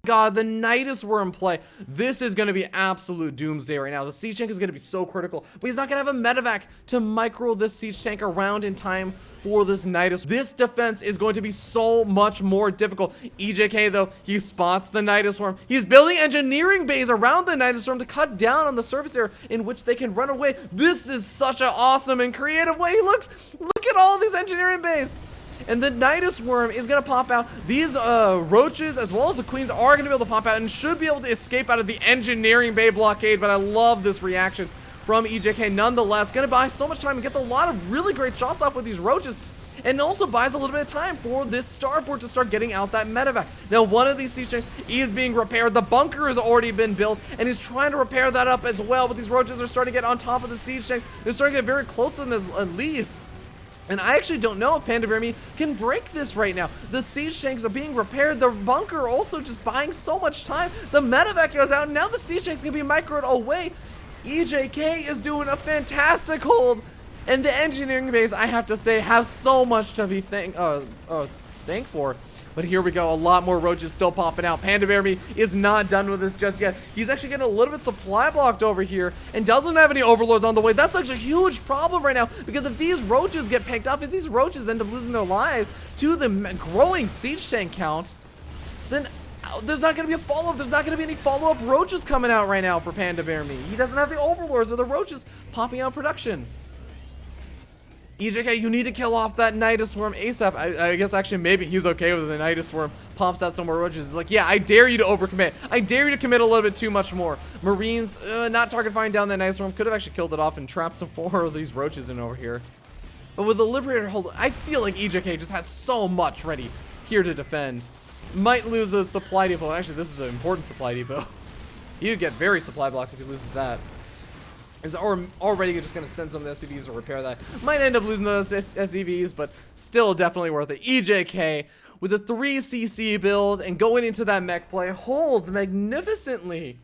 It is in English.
God, the Nydus were in play. This is going to be absolute doomsday right now. The siege tank is going to be so critical, but he's not going to have a medevac to micro this siege tank around in time for this Nydus. This defense is going to be so much more difficult. EJK, though, he spots the Nydus swarm. He's building engineering bays around the Nydus swarm to cut down on the surface area in which they can run away. This is such an awesome and creative way. Look at all these engineering bays. And the Nydus worm is going to pop out. These roaches, as well as the queens, are going to be able to pop out and should be able to escape out of the engineering bay blockade. But I love this reaction from EJK nonetheless. Going to buy so much time and gets a lot of really great shots off with these roaches. And also buys a little bit of time for this starboard to start getting out that medevac. Now, one of these siege tanks is being repaired. The bunker has already been built, and he's trying to repair that up as well. But these roaches are starting to get on top of the siege tanks. They're starting to get very close to them at least. And I actually don't know if Panda Bear Me can break this right now. The siege tanks are being repaired. The bunker also just buying so much time. The medevac goes out, and now the siege tanks can be microed away. EJK is doing a fantastic hold. And the engineering base, I have to say, have so much to be thankful for. But here we go, a lot more roaches still popping out. Panda Bear Me is not done with this just yet. He's actually getting a little bit supply blocked over here and doesn't have any overlords on the way. That's actually a huge problem right now, because if these roaches get picked up, if these roaches end up losing their lives to the growing siege tank count, then there's not going to be a follow-up. There's not going to be any follow-up roaches coming out right now for Panda Bear Me. He doesn't have the overlords or the roaches popping out production. EJK, you need to kill off that Nydus swarm ASAP. I guess actually maybe he's okay with the Nydus swarm pops out some more roaches. He's like, yeah, I dare you to overcommit. I dare you to commit a little bit too much more. Marines, not target firing down that Nydus swarm. Could have actually killed it off and trapped some more of these roaches in over here. But with the Liberator hold, I feel like EJK just has so much ready here to defend. Might lose a supply depot. Actually, this is an important supply depot. He would get very supply blocked if he loses that. Is already just going to send some of the SCVs to repair that. Might end up losing those SCVs, but still definitely worth it. EJK with a 3 CC build and going into that mech play holds magnificently.